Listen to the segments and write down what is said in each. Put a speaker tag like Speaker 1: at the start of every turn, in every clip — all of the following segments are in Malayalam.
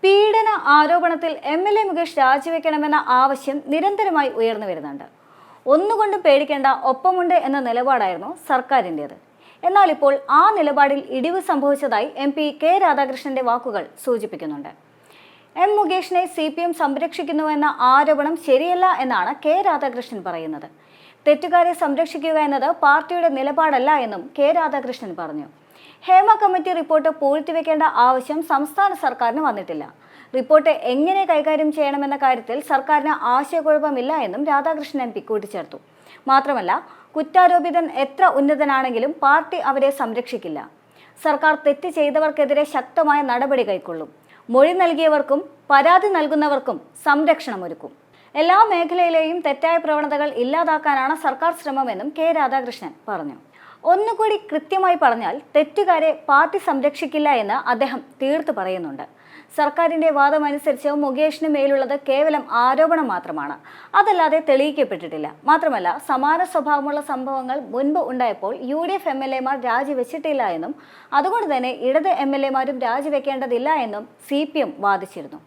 Speaker 1: പീഡന ആരോപണത്തിൽ എം.എൽ.എ. മുകേഷ് രാജിവെക്കണമെന്ന ആവശ്യം നിരന്തരമായി ഉയർന്നു വരുന്നുണ്ട്. ഒന്നുകൊണ്ടും പേടിക്കേണ്ട, ഒപ്പമുണ്ട് എന്ന നിലപാടായിരുന്നു സർക്കാരിൻ്റേത്. എന്നാൽ ഇപ്പോൾ ആ നിലപാടിൽ ഇടിവ് സംഭവിച്ചതായി എം.പി. കെ രാധാകൃഷ്ണന്റെ വാക്കുകൾ സൂചിപ്പിക്കുന്നുണ്ട്. എം മുകേഷിനെ CPM സംരക്ഷിക്കുന്നുവെന്ന ആരോപണം ശരിയല്ല എന്നാണ് കെ രാധാകൃഷ്ണൻ പറയുന്നത്. തെറ്റുകാരെ സംരക്ഷിക്കുക എന്നത് പാർട്ടിയുടെ നിലപാടല്ല എന്നും കെ രാധാകൃഷ്ണൻ പറഞ്ഞു. ഹേമ കമ്മിറ്റി റിപ്പോർട്ട് പൂഴ്ത്തിവെക്കേണ്ട ആവശ്യം സംസ്ഥാന സർക്കാരിന് വന്നിട്ടില്ല. റിപ്പോർട്ട് എങ്ങനെ കൈകാര്യം ചെയ്യണമെന്ന കാര്യത്തിൽ സർക്കാരിന് ആശയക്കുഴപ്പമില്ല എന്നും രാധാകൃഷ്ണൻ MP കൂട്ടിച്ചേർത്തു. മാത്രമല്ല, കുറ്റാരോപിതൻ എത്ര ഉന്നതനാണെങ്കിലും പാർട്ടി അവരെ സംരക്ഷിക്കില്ല. സർക്കാർ തെറ്റ് ചെയ്തവർക്കെതിരെ ശക്തമായ നടപടി കൈക്കൊള്ളും. മൊഴി നൽകിയവർക്കും പരാതി നൽകുന്നവർക്കും സംരക്ഷണമൊരുക്കും. എല്ലാ മേഖലയിലെയും തെറ്റായ പ്രവണതകൾ ഇല്ലാതാക്കാനാണ് സർക്കാർ ശ്രമമെന്നും കെ രാധാകൃഷ്ണൻ പറഞ്ഞു. ഒന്നുകൂടി കൃത്യമായി പറഞ്ഞാൽ, തെറ്റുകാരെ പാർട്ടി സംരക്ഷിക്കില്ല എന്ന് അദ്ദേഹം തീർത്തു പറയുന്നുണ്ട്. സർക്കാരിന്റെ വാദമനുസരിച്ച് മുകേഷിന് മേലുള്ളത് കേവലം ആരോപണം മാത്രമാണ്, അതല്ലാതെ തെളിയിക്കപ്പെട്ടിട്ടില്ല. മാത്രമല്ല, സമാന സ്വഭാവമുള്ള സംഭവങ്ങൾ മുൻപ് ഉണ്ടായപ്പോൾ UDF MLA-മാർ രാജിവെച്ചിട്ടില്ല എന്നും അതുകൊണ്ട് തന്നെ ഇടത് MLA-മാരും രാജിവെക്കേണ്ടതില്ല എന്നും CPM വാദിച്ചിരുന്നു.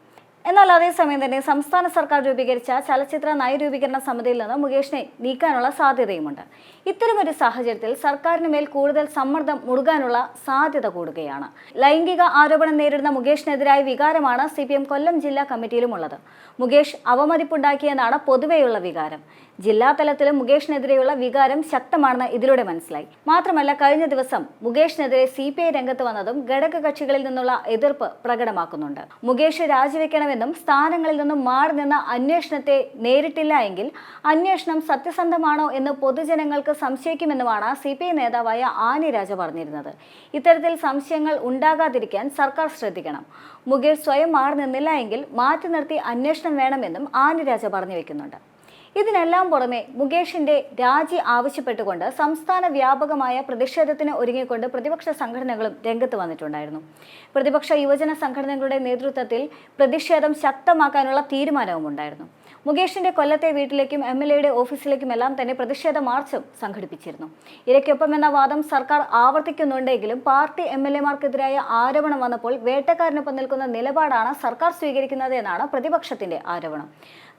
Speaker 1: എന്നാൽ അതേസമയം തന്നെ സംസ്ഥാന സർക്കാർ രൂപീകരിച്ച ചലച്ചിത്ര നയരൂപീകരണ സമിതിയിൽ നിന്ന് മുകേഷിനെ നീക്കാനുള്ള സാധ്യതയുമുണ്ട്. ഇത്തരമൊരു സാഹചര്യത്തിൽ സർക്കാരിന് മേൽ കൂടുതൽ സമ്മർദ്ദം മുറുകാനുള്ള സാധ്യത കൂടുകയാണ്. ലൈംഗിക ആരോപണം നേരിടുന്ന മുകേഷിനെതിരായ വികാരമാണ് CPM കൊല്ലം ജില്ലാ കമ്മിറ്റിയിലുമുള്ളത്. മുകേഷ് അവമതിപ്പുണ്ടാക്കിയെന്നാണ് പൊതുവെയുള്ള വികാരം. ജില്ലാ തലത്തിലും മുകേഷിനെതിരെയുള്ള വികാരം ശക്തമാണെന്ന് ഇതിലൂടെ മനസ്സിലായി. മാത്രമല്ല, കഴിഞ്ഞ ദിവസം മുകേഷിനെതിരെ CPI രംഗത്ത് വന്നതും ഘടക കക്ഷികളിൽ നിന്നുള്ള എതിർപ്പ് പ്രകടമാക്കുന്നുണ്ട്. മുകേഷ് രാജിവെക്കണമെന്നും സ്ഥാനങ്ങളിൽ നിന്നും മാറി നിന്ന അന്വേഷണത്തെ നേരിട്ടില്ല എങ്കിൽ അന്വേഷണം സത്യസന്ധമാണോ എന്ന് പൊതുജനങ്ങൾക്ക് സംശയിക്കുമെന്നുമാണ് CPI നേതാവായ ആനി രാജ പറഞ്ഞിരുന്നത്. ഇത്തരത്തിൽ സംശയങ്ങൾ ഉണ്ടാകാതിരിക്കാൻ സർക്കാർ ശ്രദ്ധിക്കണം. മുകേഷ് സ്വയം മാറി നിന്നില്ല എങ്കിൽ മാറ്റി നിർത്തി അന്വേഷണം വേണമെന്നും ആനി രാജ പറഞ്ഞു വെക്കുന്നുണ്ട്. ഇതിനെല്ലാം പുറമെ മുകേഷിന്റെ രാജി ആവശ്യപ്പെട്ടുകൊണ്ട് സംസ്ഥാന വ്യാപകമായ പ്രതിഷേധത്തിന് ഒരുങ്ങിക്കൊണ്ട് പ്രതിപക്ഷ സംഘടനകളും രംഗത്ത് വന്നിട്ടുണ്ടായിരുന്നു. പ്രതിപക്ഷ യുവജന സംഘടനകളുടെ നേതൃത്വത്തിൽ പ്രതിഷേധം ശക്തമാക്കാനുള്ള തീരുമാനവും ഉണ്ടായിരുന്നു. മുകേഷിന്റെ കൊല്ലത്തെ വീട്ടിലേക്കും MLA-യുടെ ഓഫീസിലേക്കുമെല്ലാം തന്നെ പ്രതിഷേധ മാർച്ചും സംഘടിപ്പിച്ചിരുന്നു. ഇരയ്ക്കൊപ്പം എന്ന വാദം സർക്കാർ ആവർത്തിക്കുന്നുണ്ടെങ്കിലും പാർട്ടി MLA-മാർക്കെതിരായ ആരോപണം വന്നപ്പോൾ വേട്ടക്കാരനൊപ്പം നിൽക്കുന്ന നിലപാടാണ് സർക്കാർ സ്വീകരിക്കുന്നത് എന്നാണ് പ്രതിപക്ഷത്തിന്റെ ആരോപണം.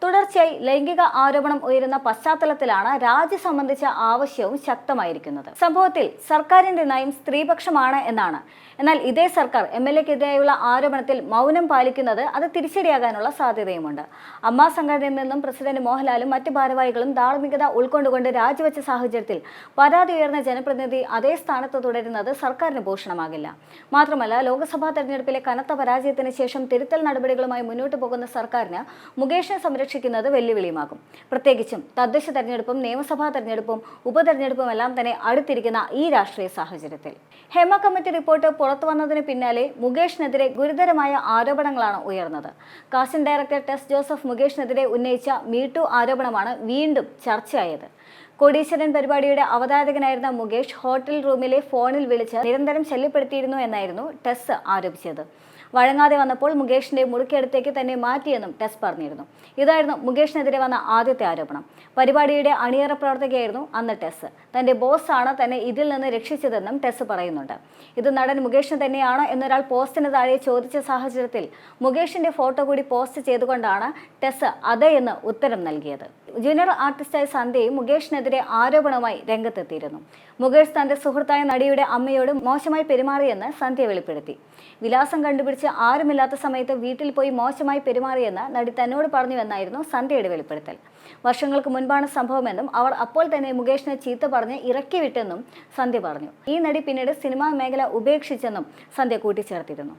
Speaker 1: തുടർച്ചയായി ലൈംഗിക ആരോപണം ഉയരുന്ന പശ്ചാത്തലത്തിലാണ് രാജി സംബന്ധിച്ച ആവശ്യവും ശക്തമായിരിക്കുന്നത്. സംഭവത്തിൽ സർക്കാരിന്റെ നയം സ്ത്രീപക്ഷമാണ് എന്നാണ്. എന്നാൽ ഇതേ സർക്കാർ MLA-ക്കെതിരെയുള്ള ആരോപണത്തിൽ മൗനം പാലിക്കുന്നത് അത് തിരിച്ചടിയാകാനുള്ള സാധ്യതയുമുണ്ട്. അമ്മ സംഘടനയിൽ നിന്നും പ്രസിഡന്റ് മോഹൻലാലും മറ്റ് ഭാരവാഹികളും ധാർമ്മികത ഉൾക്കൊണ്ടുകൊണ്ട് രാജിവെച്ച സാഹചര്യത്തിൽ പരാതി ഉയർന്ന ജനപ്രതിനിധി അതേ സ്ഥാനത്ത് തുടരുന്നത് സർക്കാരിന് ഭൂഷണമാകില്ല. മാത്രമല്ല, ലോക്സഭാ തെരഞ്ഞെടുപ്പിലെ കനത്ത പരാജയത്തിന് ശേഷം തിരുത്തൽ നടപടികളുമായി മുന്നോട്ട് പോകുന്ന സർക്കാരിന് മുകേഷിനെ സംരക്ഷിക്കുന്നത് വെല്ലുവിളിയുമാകും. പ്രത്യേകിച്ചും തദ്ദേശ തെരഞ്ഞെടുപ്പും നിയമസഭാ തെരഞ്ഞെടുപ്പും ഉപതെരഞ്ഞെടുപ്പും എല്ലാം തന്നെ അടുത്തിരിക്കുന്ന ഈ രാഷ്ട്രീയ സാഹചര്യത്തിൽ ഹേമ കമ്മിറ്റി റിപ്പോർട്ട് പുറത്തു വന്നതിന് പിന്നാലെ മുകേഷിനെതിരെ ഗുരുതരമായ ആരോപണങ്ങളാണ് ഉയർന്നത്. കാസ്റ്റിംഗ് ഡയറക്ടർ ടെസ് ജോസഫ് മുകേഷിനെതിരെ ഉന്നയിച്ച മീടു ആരോപണമാണ് വീണ്ടും ചർച്ചയായത്. കോടീശ്വരൻ പരിപാടിയുടെ അവതാരകനായിരുന്ന മുകേഷ് ഹോട്ടൽ റൂമിലെ ഫോണിൽ വിളിച്ച് നിരന്തരം ശല്യപ്പെടുത്തിയിരുന്നു എന്നായിരുന്നു ടെസ് ആരോപിച്ചത്. വഴങ്ങാതെ വന്നപ്പോൾ മുകേഷിന്റെ മുറിക്കടുത്തേക്ക് തന്നെ മാറ്റിയെന്നും ടെസ് പറഞ്ഞിരുന്നു. ഇതായിരുന്നു മുകേഷിനെതിരെ വന്ന ആദ്യത്തെ ആരോപണം. പരിപാടിയുടെ അണിയറ പ്രവർത്തകയായിരുന്നു അന്ന് ടെസ്. തന്റെ ബോസാണ് തന്നെ ഇതിൽ നിന്ന് രക്ഷിച്ചതെന്നും ടെസ് പറയുന്നുണ്ട്. ഇത് നടൻ മുകേഷിന് തന്നെയാണോ എന്നൊരാൾ പോസ്റ്റിന് താഴെ ചോദിച്ച സാഹചര്യത്തിൽ മുകേഷിന്റെ ഫോട്ടോ കൂടി പോസ്റ്റ് ചെയ്തുകൊണ്ടാണ് ടെസ് അതെ എന്ന് ഉത്തരം നൽകിയത്. ജൂനിയർ ആർട്ടിസ്റ്റായ സന്ധ്യയും മുകേഷിനെതിരെ ആരോപണവുമായി രംഗത്തെത്തിയിരുന്നു. മുകേഷ് തന്റെ സുഹൃത്തായ നടിയുടെ അമ്മയോട് മോശമായി പെരുമാറിയെന്ന് സന്ധ്യ വെളിപ്പെടുത്തി. വിലാസം കണ്ടുപിടിച്ച് ആരുമില്ലാത്ത സമയത്ത് വീട്ടിൽ പോയി മോശമായി പെരുമാറിയെന്ന് നടി തന്നോട് പറഞ്ഞുവെന്നായിരുന്നു സന്ധ്യയുടെ വെളിപ്പെടുത്തൽ. വർഷങ്ങൾക്ക് മുൻപാണ് സംഭവമെന്നും അവർ അപ്പോൾ തന്നെ മുകേഷിനെ ചീത്ത പറഞ്ഞ് ഇറക്കി വിട്ടെന്നും സന്ധ്യ പറഞ്ഞു. ഈ നടി പിന്നീട് സിനിമാ മേഖല ഉപേക്ഷിച്ചെന്നും സന്ധ്യ കൂട്ടിച്ചേർത്തിരുന്നു.